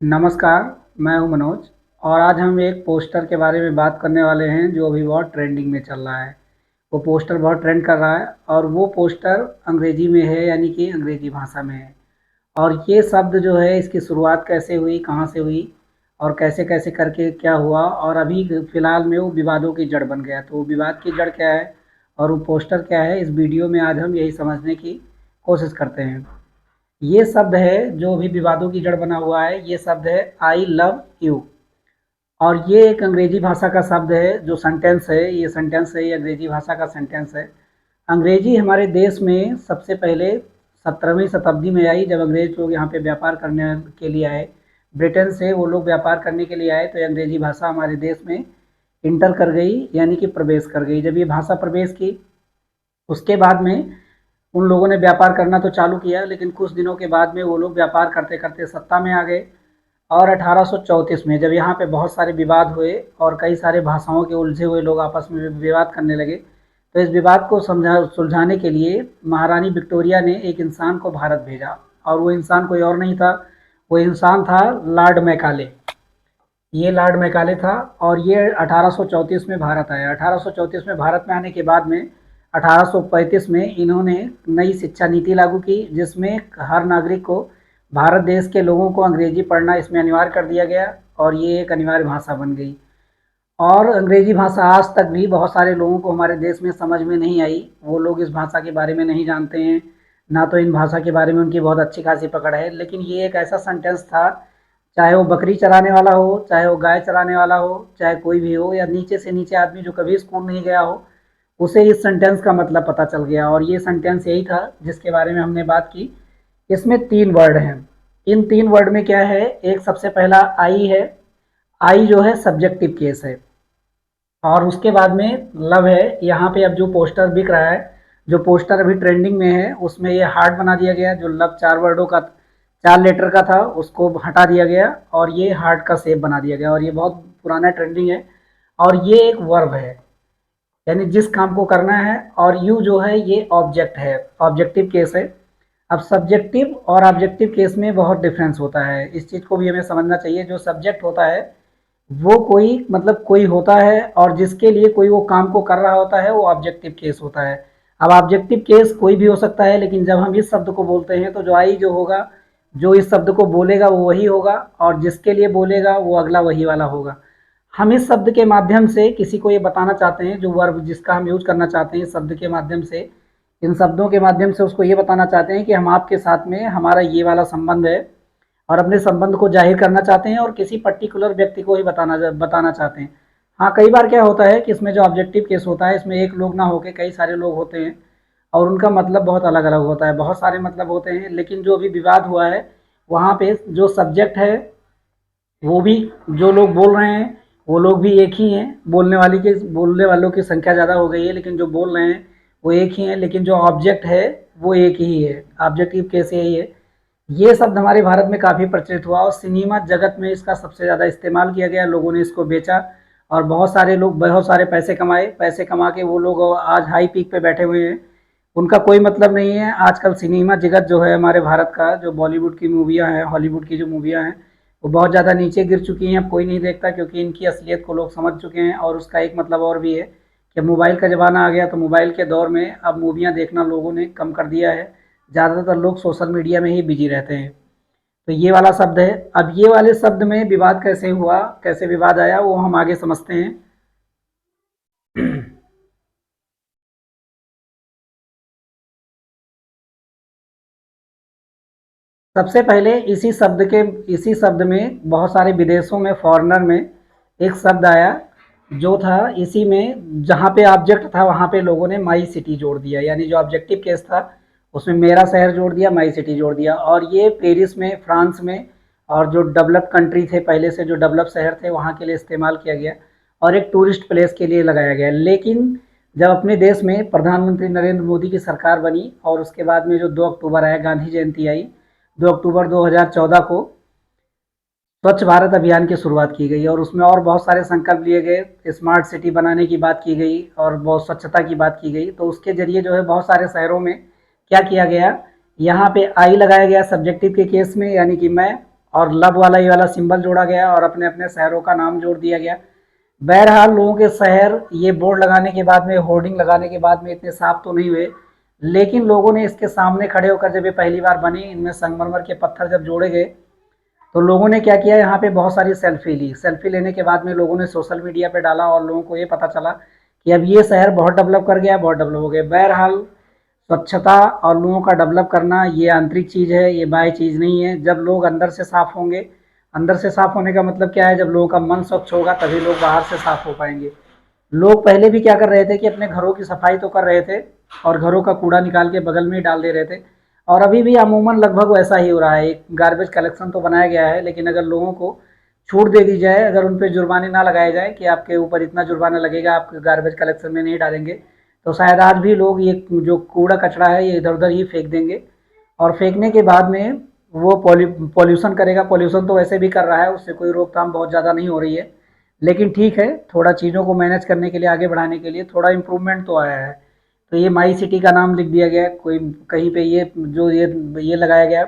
नमस्कार, मैं हूं मनोज और आज हम एक पोस्टर के बारे में बात करने वाले हैं जो अभी बहुत ट्रेंडिंग में चल रहा है। वो पोस्टर बहुत ट्रेंड कर रहा है और वो पोस्टर अंग्रेजी में है, यानी कि अंग्रेजी भाषा में है। और ये शब्द जो है, इसकी शुरुआत कैसे हुई, कहाँ से हुई और कैसे-कैसे करके क्या हुआ और अभी फ़िलहाल में वो विवादों की जड़ बन गया। तो वो विवाद की जड़ क्या है और वो पोस्टर क्या है, इस वीडियो में आज हम यही समझने की कोशिश करते हैं। ये शब्द है जो अभी विवादों की जड़ बना हुआ है, ये शब्द है आई लव यू। और ये एक अंग्रेजी भाषा का शब्द है, जो सेंटेंस है, ये सेंटेंस है, ये अंग्रेजी भाषा का सेंटेंस है। अंग्रेजी हमारे देश में सबसे पहले 17वीं शताब्दी में आई, जब अंग्रेज लोग यहाँ पे व्यापार करने के लिए आए। ब्रिटेन से वो लोग व्यापार करने के लिए आए, तो ये अंग्रेजी भाषा हमारे देश में इंटर कर गई, यानी कि प्रवेश कर गई। जब ये भाषा प्रवेश की, उसके बाद में उन लोगों ने व्यापार करना तो चालू किया, लेकिन कुछ दिनों के बाद में वो लोग व्यापार करते करते सत्ता में आ गए। और 1834 में जब यहाँ पे बहुत सारे विवाद हुए और कई सारे भाषाओं के उलझे हुए लोग आपस में विवाद करने लगे, तो इस विवाद को सुलझाने के लिए महारानी विक्टोरिया ने एक इंसान को भारत भेजा। और वो इंसान कोई और नहीं था, वो इंसान था लॉर्ड मैकाले। ये लॉर्ड मैकाले था और ये 1834 में भारत आया। 1834 में भारत में आने के बाद में 1835 में इन्होंने नई शिक्षा नीति लागू की, जिसमें हर नागरिक को, भारत देश के लोगों को अंग्रेजी पढ़ना इसमें अनिवार्य कर दिया गया और ये एक अनिवार्य भाषा बन गई। और अंग्रेजी भाषा आज तक भी बहुत सारे लोगों को हमारे देश में समझ में नहीं आई। वो लोग इस भाषा के बारे में नहीं जानते हैं, ना तो इन भाषा के बारे में उनकी बहुत अच्छी खासी पकड़ है। लेकिन ये एक ऐसा सेंटेंस था, चाहे वो बकरी चराने वाला हो, चाहे वो गाय चराने वाला हो, चाहे कोई भी हो, या नीचे से नीचे आदमी जो कभी स्कूल नहीं गया हो, उसे इस सेंटेंस का मतलब पता चल गया। और ये सेंटेंस यही था जिसके बारे में हमने बात की। इसमें 3 वर्ड हैं। इन 3 वर्ड में क्या है, एक सबसे पहला आई है। आई जो है सब्जेक्टिव केस है। और उसके बाद में लव है। यहाँ पे अब जो पोस्टर बिक रहा है, जो पोस्टर अभी ट्रेंडिंग में है, उसमें ये हार्ट बना दिया गया। जो लव 4 वर्डों का, 4 लेटर का था, उसको हटा दिया गया और ये हार्ट का शेप बना दिया गया। और ये बहुत पुराना ट्रेंडिंग है और ये एक वर्ब है, यानी जिस काम को करना है। और यू जो है ये ऑब्जेक्ट है, ऑब्जेक्टिव केस है। अब सब्जेक्टिव और ऑब्जेक्टिव केस में बहुत डिफरेंस होता है, इस चीज़ को भी हमें समझना चाहिए। जो सब्जेक्ट होता है वो कोई, मतलब कोई होता है, और जिसके लिए कोई वो काम को कर रहा होता है, वो ऑब्जेक्टिव केस होता है। अब ऑब्जेक्टिव केस कोई भी हो सकता है, लेकिन जब हम इस शब्द को बोलते हैं तो जो आई जो होगा, जो इस शब्द को बोलेगा वो वही होगा, और जिसके लिए बोलेगा वो अगला वही वाला होगा। हम इस शब्द के माध्यम से किसी को ये बताना चाहते हैं, जो वर्ब जिसका हम यूज करना चाहते हैं, इस शब्द के माध्यम से, इन शब्दों के माध्यम से उसको ये बताना चाहते हैं कि हम आपके साथ में, हमारा ये वाला संबंध है, और अपने संबंध को जाहिर करना चाहते हैं और किसी पर्टिकुलर व्यक्ति को ही बताना चाहते हैं। हाँ, कई बार क्या होता है कि इसमें जो ऑब्जेक्टिव केस होता है, इसमें एक लोग ना होके कई सारे लोग होते हैं और उनका मतलब बहुत अलग अलग होता है, बहुत सारे मतलब होते हैं। लेकिन जो अभी विवाद हुआ है, वहाँ पे जो सब्जेक्ट है, वो भी, जो लोग बोल रहे हैं वो लोग भी एक ही हैं। बोलने वालों की संख्या ज़्यादा हो गई है, लेकिन जो बोल रहे हैं वो एक ही हैं। लेकिन जो ऑब्जेक्ट है वो एक ही है, ऑब्जेक्टिव केस यही है। ये शब्द हमारे भारत में काफ़ी प्रचलित हुआ और सिनेमा जगत में इसका सबसे ज़्यादा इस्तेमाल किया गया। लोगों ने इसको बेचा और बहुत सारे लोग बहुत सारे पैसे कमाए। पैसे कमा के वो लोग आज हाई पीक पे बैठे हुए हैं। उनका कोई मतलब नहीं है। आजकल सिनेमा जगत जो है हमारे भारत का, जो बॉलीवुड की मूवियाँ हैं, हॉलीवुड की जो मूवियाँ हैं, वो बहुत ज़्यादा नीचे गिर चुकी हैं। अब कोई नहीं देखता, क्योंकि इनकी असलियत को लोग समझ चुके हैं। और उसका एक मतलब और भी है कि मोबाइल का ज़माना आ गया, तो मोबाइल के दौर में अब मूवियाँ देखना लोगों ने कम कर दिया है। ज़्यादातर लोग सोशल मीडिया में ही बिजी रहते हैं। तो ये वाला शब्द है। अब ये वाले शब्द में विवाद कैसे हुआ, कैसे विवाद आया, वो हम आगे समझते हैं। सबसे पहले इसी शब्द में बहुत सारे विदेशों में, फॉरेनर में एक शब्द आया जो था इसी में, जहाँ पे ऑब्जेक्ट था वहाँ पे लोगों ने माई सिटी जोड़ दिया। यानी जो ऑब्जेक्टिव केस था उसमें मेरा शहर जोड़ दिया, माई सिटी जोड़ दिया। और ये पेरिस में, फ्रांस में, और जो डेवलप कंट्री थे, पहले से जो डेवलप शहर थे, वहाँ के लिए इस्तेमाल किया गया और एक टूरिस्ट प्लेस के लिए लगाया गया। लेकिन जब अपने देश में प्रधानमंत्री नरेंद्र मोदी की सरकार बनी और उसके बाद में जो 2 अक्टूबर आया, गांधी जयंती आई, 2 अक्टूबर 2014 को स्वच्छ भारत अभियान की शुरुआत की गई और उसमें और बहुत सारे संकल्प लिए गए। स्मार्ट सिटी बनाने की बात की गई और बहुत स्वच्छता की बात की गई। तो उसके जरिए जो है बहुत सारे शहरों में क्या किया गया, यहाँ पे आई लगाया गया सब्जेक्टिव के केस में, यानी कि मैं, और लव वाला ये वाला सिंबल जोड़ा गया और अपने अपने शहरों का नाम जोड़ दिया गया। बहरहाल लोगों के शहर ये बोर्ड लगाने के बाद में, होर्डिंग लगाने के बाद में इतने साफ तो नहीं हुए, लेकिन लोगों ने इसके सामने खड़े होकर, जब ये पहली बार बनी, इनमें संगमरमर के पत्थर जब जोड़े गए, तो लोगों ने क्या किया, यहाँ पे बहुत सारी सेल्फी ली। सेल्फी लेने के बाद में लोगों ने सोशल मीडिया पे डाला और लोगों को ये पता चला कि अब ये शहर बहुत डेवलप कर गया, बहुत डेवलप हो गया। बहरहाल स्वच्छता और लोगों का डेवलप करना ये आंतरिक चीज़ है, ये बाह्य चीज़ नहीं है। जब लोग अंदर से साफ होंगे, अंदर से साफ होने का मतलब क्या है, जब लोगों का मन स्वच्छ होगा तभी लोग बाहर से साफ हो पाएंगे। लोग पहले भी क्या कर रहे थे कि अपने घरों की सफाई तो कर रहे थे और घरों का कूड़ा निकाल के बगल में ही डाल दे रहे थे, और अभी भी अमूमन लगभग वैसा ही हो रहा है। एक गार्बेज कलेक्शन तो बनाया गया है, लेकिन अगर लोगों को छूट दे दी जाए, अगर उन पे जुर्माने ना लगाए जाए कि आपके ऊपर इतना जुर्माना लगेगा, आप गार्बेज कलेक्शन में नहीं डालेंगे, तो शायद आज भी लोग ये जो कूड़ा कचरा है ये इधर उधर ही फेंक देंगे। और फेंकने के बाद में वो पॉल्यूशन करेगा। पॉल्यूशन तो वैसे भी कर रहा है, उससे कोई रोकथाम बहुत ज़्यादा नहीं हो रही है, लेकिन ठीक है, थोड़ा चीज़ों को मैनेज करने के लिए, आगे बढ़ाने के लिए थोड़ा इम्प्रूवमेंट तो आया है। तो ये माई सिटी का नाम लिख दिया गया है, कोई कहीं पे ये जो ये लगाया गया,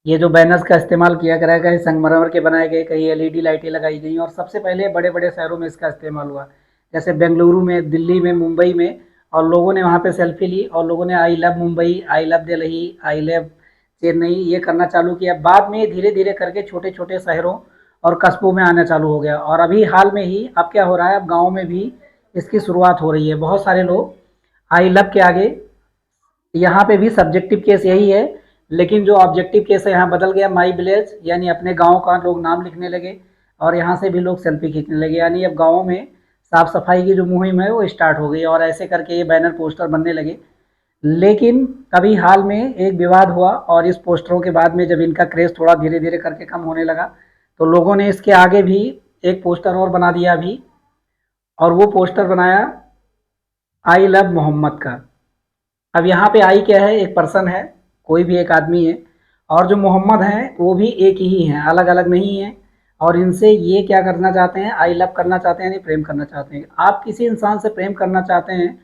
ये जो बैनर्स का इस्तेमाल किया कराया गया, संगमरमर के बनाए गए, कहीं एलईडी लाइटें लगाई गई, और सबसे पहले बड़े बड़े शहरों में इसका इस्तेमाल हुआ, जैसे बेंगलुरु में, दिल्ली में, मुंबई में। और लोगों ने वहाँ पे सेल्फी ली और लोगों ने I love Mumbai, I love Delhi, I love Chennai ये करना चालू किया। बाद में धीरे धीरे करके छोटे छोटे शहरों और कस्बों में आना चालू हो गया, और अभी हाल में ही अब क्या हो रहा है, अब गाँव में भी इसकी शुरुआत हो रही है। बहुत सारे लोग आई लव के आगे, यहाँ पे भी सब्जेक्टिव केस यही है, लेकिन जो ऑब्जेक्टिव केस है यहाँ बदल गया, माई विलेज, यानी अपने गांव का लोग नाम लिखने लगे और यहाँ से भी लोग सेल्फी खींचने लगे, यानी अब गाँवों में साफ सफाई की जो मुहिम है वो स्टार्ट हो गई, और ऐसे करके ये बैनर पोस्टर बनने लगे। लेकिन अभी हाल में एक विवाद हुआ, और इस पोस्टरों के बाद में जब इनका क्रेज थोड़ा धीरे धीरे करके कम होने लगा, तो लोगों ने इसके आगे भी एक पोस्टर और बना दिया अभी, और वो पोस्टर बनाया आई लव मोहम्मद का। अब यहाँ पे आई क्या है, एक पर्सन है, कोई भी एक आदमी है, और जो मोहम्मद हैं वो भी एक ही हैं, अलग अलग नहीं हैं। और इनसे ये क्या करना चाहते हैं, आई लव करना चाहते हैं, यानी प्रेम करना चाहते हैं। आप किसी इंसान से प्रेम करना चाहते हैं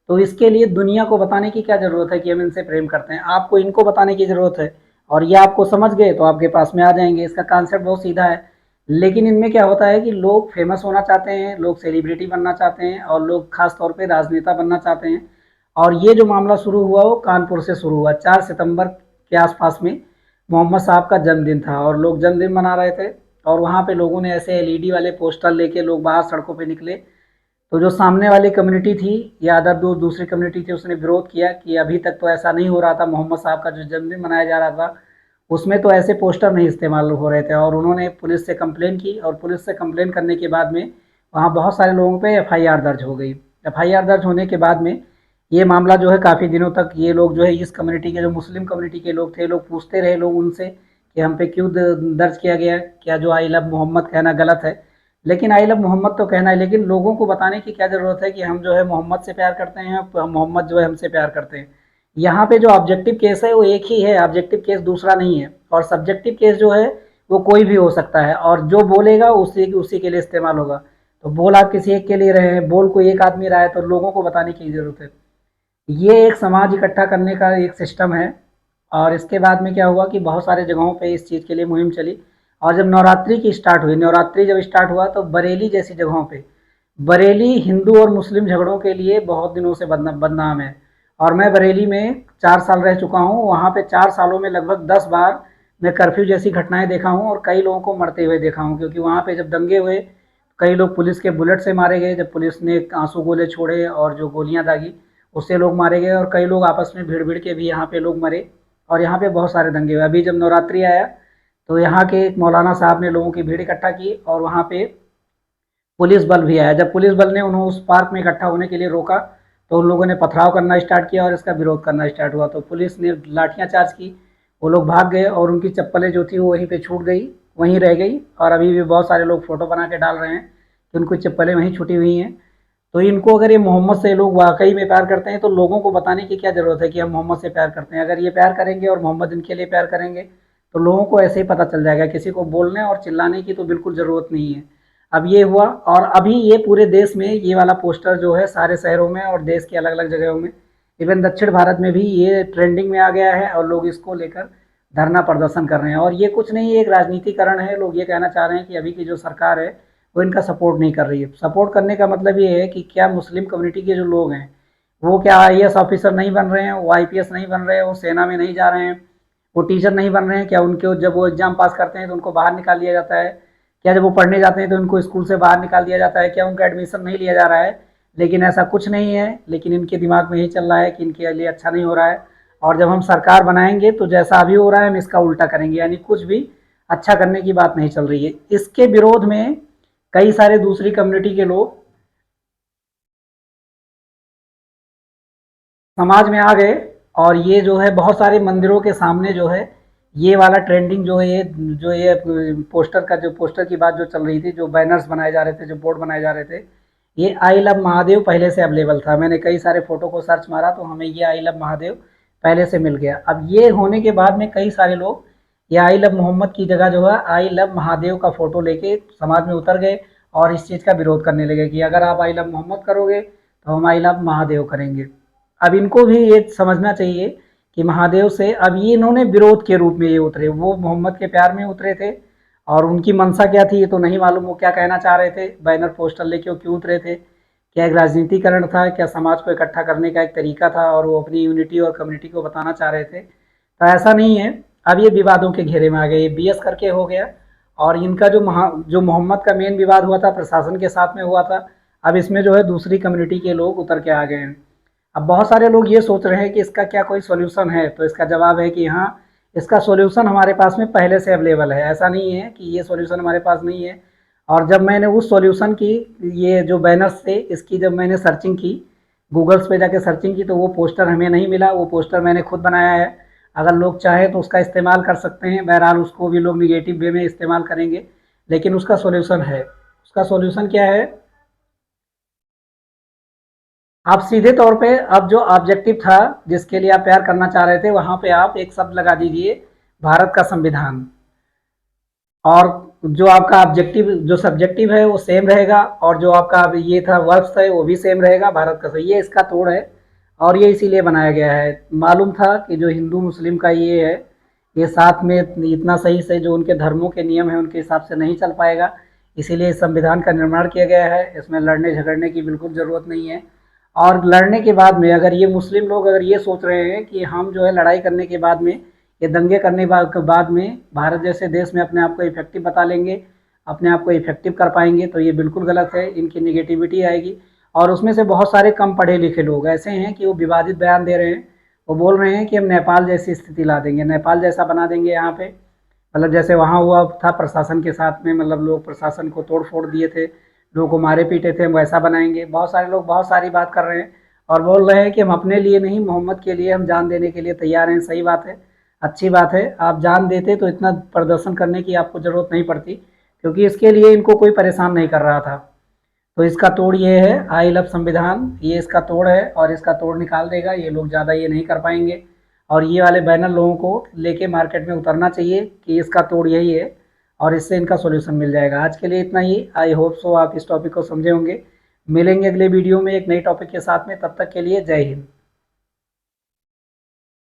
तो इसके लिए दुनिया को बताने की क्या ज़रूरत है कि हम इनसे प्रेम करते हैं, आपको इनको बताने की ज़रूरत है, और ये आपको समझ गए तो आपके पास में आ जाएंगे। इसका कॉन्सेप्ट बहुत सीधा है। लेकिन इनमें क्या होता है कि लोग फेमस होना चाहते हैं, लोग सेलिब्रिटी बनना चाहते हैं, और लोग खास तौर पे राजनेता बनना चाहते हैं। और ये जो मामला शुरू हुआ वो कानपुर से शुरू हुआ। 4 सितंबर के आसपास में मोहम्मद साहब का जन्मदिन था, और लोग जन्मदिन मना रहे थे, और वहाँ पे लोगों ने ऐसे एलईडी वाले पोस्टर लेके लोग बाहर सड़कों पे निकले। तो जो सामने वाली कम्युनिटी थी या अदर दूसरी कम्युनिटी थी, उसने विरोध किया कि अभी तक तो ऐसा नहीं हो रहा था, मोहम्मद साहब का जो जन्मदिन मनाया जा रहा था उसमें तो ऐसे पोस्टर नहीं इस्तेमाल हो रहे थे। और उन्होंने पुलिस से कंप्लेन की, और पुलिस से कंप्लेन करने के बाद में वहाँ बहुत सारे लोगों पे एफआईआर दर्ज हो गई। एफआईआर दर्ज होने के बाद में ये मामला जो है काफ़ी दिनों तक, ये लोग जो है इस कम्युनिटी के, जो मुस्लिम कम्युनिटी के लोग थे, लोग पूछते रहे लोग उनसे कि हम पे क्यों दर्ज किया गया, क्या जो आई लव मोहम्मद कहना गलत है। लेकिन आई लव मोहम्मद तो कहना है, लेकिन लोगों को बताने की क्या ज़रूरत है कि हम जो है मोहम्मद से प्यार करते हैं, मोहम्मद जो है हमसे प्यार करते हैं। यहाँ पे जो ऑब्जेक्टिव केस है वो एक ही है, ऑब्जेक्टिव केस दूसरा नहीं है, और सब्जेक्टिव केस जो है वो कोई भी हो सकता है, और जो बोलेगा उसी उसी के लिए इस्तेमाल होगा। तो बोल आप किसी एक के लिए रहे हैं, बोल कोई एक आदमी रहा है, तो लोगों को बताने की ज़रूरत है। ये एक समाज इकट्ठा करने का एक सिस्टम है। और इसके बाद में क्या हुआ कि बहुत सारे जगहों पे इस चीज़ के लिए मुहिम चली, और जब नवरात्रि की स्टार्ट हुई, नवरात्रि जब स्टार्ट हुआ तो बरेली जैसी जगहों पे, बरेली हिंदू और मुस्लिम झगड़ों के लिए बहुत दिनों से बदनाम है। और मैं बरेली में 4 साल रह चुका हूँ, वहाँ पे 4 सालों में लगभग 10 बार मैं कर्फ्यू जैसी घटनाएं देखा हूँ, और कई लोगों को मरते हुए देखा हूँ, क्योंकि वहाँ पे जब दंगे हुए कई लोग पुलिस के बुलेट से मारे गए, जब पुलिस ने आंसू गोले छोड़े और जो गोलियां दागी उससे लोग मारे गए, और कई लोग आपस में भीड़ भीड़ के भी यहाँ पे लोग मरे, और यहाँ पे बहुत सारे दंगे हुए। अभी जब नवरात्रि आया तो यहाँ के एक मौलाना साहब ने लोगों की भीड़ इकट्ठा की, और वहाँ पे पुलिस बल भी आया। जब पुलिस बल ने उन्हें उस पार्क में इकट्ठा होने के लिए रोका, तो उन लोगों ने पथराव करना स्टार्ट किया और इसका विरोध करना स्टार्ट हुआ। तो पुलिस ने लाठियाँ चार्ज की, वो लोग भाग गए, और उनकी चप्पलें जो थी वो वहीं पे छूट गई, वहीं रह गई, और अभी भी बहुत सारे लोग फ़ोटो बना के डाल रहे हैं कि उनकी चप्पलें वहीं छूटी हुई हैं। तो इनको, अगर ये मोहम्मद से लोग वाकई में प्यार करते हैं, तो लोगों को बताने की क्या ज़रूरत है कि हम मोहम्मद से प्यार करते हैं। अगर ये प्यार करेंगे और मोहम्मद इनके लिए प्यार करेंगे, तो लोगों को ऐसे ही पता चल जाएगा। किसी को बोलने और चिल्लाने की तो बिल्कुल ज़रूरत नहीं है। अब ये हुआ, और अभी ये पूरे देश में ये वाला पोस्टर जो है सारे शहरों में और देश के अलग अलग जगहों में, इवन दक्षिण भारत में भी ये ट्रेंडिंग में आ गया है, और लोग इसको लेकर धरना प्रदर्शन कर रहे हैं। और ये कुछ नहीं, एक राजनीतिकरण है। लोग ये कहना चाह रहे हैं कि अभी की जो सरकार है वो इनका सपोर्ट नहीं कर रही है। सपोर्ट करने का मतलब ये है कि क्या मुस्लिम कम्युनिटी के जो लोग हैं वो क्या आईएएस ऑफिसर नहीं बन रहे हैं, वो आईपीएस नहीं बन रहे हैं, वो सेना में नहीं जा रहे हैं, वो टीचर नहीं बन रहे हैं? क्या उनके जब वो एग्जाम पास करते हैं तो उनको बाहर निकाल दिया जाता है? क्या जब वो पढ़ने जाते हैं तो उनको स्कूल से बाहर निकाल दिया जाता है? क्या उनका एडमिशन नहीं लिया जा रहा है? लेकिन ऐसा कुछ नहीं है। लेकिन इनके दिमाग में यही चल रहा है कि इनके लिए अच्छा नहीं हो रहा है, और जब हम सरकार बनाएंगे तो जैसा अभी हो रहा है हम इसका उल्टा करेंगे, यानी कुछ भी अच्छा करने की बात नहीं चल रही है। इसके विरोध में कई सारे दूसरी कम्युनिटी के लोग समाज में आ गए, और ये जो है बहुत सारे मंदिरों के सामने जो है ये वाला ट्रेंडिंग जो है, ये पोस्टर का, जो पोस्टर की बात जो चल रही थी, जो बैनर्स बनाए जा रहे थे, जो बोर्ड बनाए जा रहे थे, ये आई लव महादेव पहले से अवेलेबल था। मैंने कई सारे फोटो को सर्च मारा तो हमें ये आई लव महादेव पहले से मिल गया। अब ये होने के बाद में कई सारे लोग ये आई लव मोहम्मद की जगह जो है आई लव महादेव का फोटो लेके समाज में उतर गए और इस चीज़ का विरोध करने लगे कि अगर आप आई लव मोहम्मद करोगे तो हम आई लव महादेव करेंगे। अब इनको भी ये समझना चाहिए कि महादेव से अब ये इन्होंने विरोध के रूप में ये उतरे, वो मोहम्मद के प्यार में उतरे थे और उनकी मंशा क्या थी ये तो नहीं मालूम, वो क्या कहना चाह रहे थे, बैनर पोस्टर लेके वो क्यों उतरे थे, क्या एक राजनीतिकरण था, क्या समाज को इकट्ठा करने का एक तरीका था और वो अपनी यूनिटी और कम्युनिटी को बताना चाह रहे थे? तो ऐसा नहीं है। अब ये विवादों के घेरे में आ गए, ये बीएस करके हो गया। और इनका जो मोहम्मद का मेन विवाद हुआ था प्रशासन के साथ में हुआ था, अब इसमें जो है दूसरी कम्युनिटी के लोग उतर के आ गए हैं। अब बहुत सारे लोग ये सोच रहे हैं कि इसका क्या कोई सॉल्यूशन है, तो इसका जवाब है कि हाँ, इसका सॉल्यूशन हमारे पास में पहले से अवेलेबल है। ऐसा नहीं है कि ये सॉल्यूशन हमारे पास नहीं है। और जब मैंने उस सॉल्यूशन की, ये जो बैनर्स थे इसकी जब मैंने सर्चिंग की, गूगल्स पे जाके सर्चिंग की, तो वो पोस्टर हमें नहीं मिला। वो पोस्टर मैंने खुद बनाया है। अगर लोग चाहें तो उसका इस्तेमाल कर सकते हैं। बहरहाल उसको भी लोग निगेटिव वे में इस्तेमाल करेंगे, लेकिन उसका सॉल्यूशन है। उसका सॉल्यूशन क्या है? आप सीधे तौर पे अब जो ऑब्जेक्टिव था जिसके लिए आप प्यार करना चाह रहे थे वहां पे आप एक शब्द लगा दीजिए, भारत का संविधान। और जो आपका ऑब्जेक्टिव, जो सब्जेक्टिव है वो सेम रहेगा, और जो आपका ये था वर्ब्स था वो भी सेम रहेगा, भारत का। सही, ये इसका तोड़ है और ये इसीलिए बनाया गया है। मालूम था कि जो हिंदू मुस्लिम का ये है, ये साथ में इतना सही से जो उनके धर्मों के नियम है उनके हिसाब से नहीं चल पाएगा, इसीलिए इस संविधान का निर्माण किया गया है। इसमें लड़ने झगड़ने की बिल्कुल ज़रूरत नहीं है। और लड़ने के बाद में अगर ये मुस्लिम लोग अगर ये सोच रहे हैं कि हम जो है लड़ाई करने के बाद में, ये दंगे करने के बाद में भारत जैसे देश में अपने आप को इफेक्टिव बता लेंगे, अपने आप को इफेक्टिव कर पाएंगे, तो ये बिल्कुल गलत है। इनकी निगेटिविटी आएगी। और उसमें से बहुत सारे कम पढ़े लिखे लोग ऐसे हैं कि वो विवादित बयान दे रहे हैं। वो बोल रहे हैं कि हम नेपाल जैसी स्थिति ला देंगे, नेपाल जैसा बना देंगे यहाँ पे। मतलब जैसे वहाँ हुआ था प्रशासन के साथ में, मतलब लोग प्रशासन को तोड़ फोड़ दिए थे, लोगों को मारे पीटे थे, हम वैसा बनाएंगे। बहुत सारे लोग बहुत सारी बात कर रहे हैं और बोल रहे हैं कि हम अपने लिए नहीं, मोहम्मद के लिए हम जान देने के लिए तैयार हैं। सही बात है, अच्छी बात है। आप जान देते तो इतना प्रदर्शन करने की आपको ज़रूरत नहीं पड़ती, क्योंकि इसके लिए इनको कोई परेशान नहीं कर रहा था। तो इसका तोड़ ये है, आई लव संविधान, ये इसका तोड़ है और इसका तोड़ निकाल देगा। ये लोग ज़्यादा ये नहीं कर पाएंगे। और ये वाले बैनर लोगों को लेके मार्केट में उतरना चाहिए कि इसका तोड़ यही है, और इससे इनका सॉल्यूशन मिल जाएगा। आज के लिए इतना ही। आई होप सो आप इस टॉपिक को समझे होंगे। मिलेंगे अगले वीडियो में एक नई टॉपिक के साथ में। तब तक के लिए जय हिंद।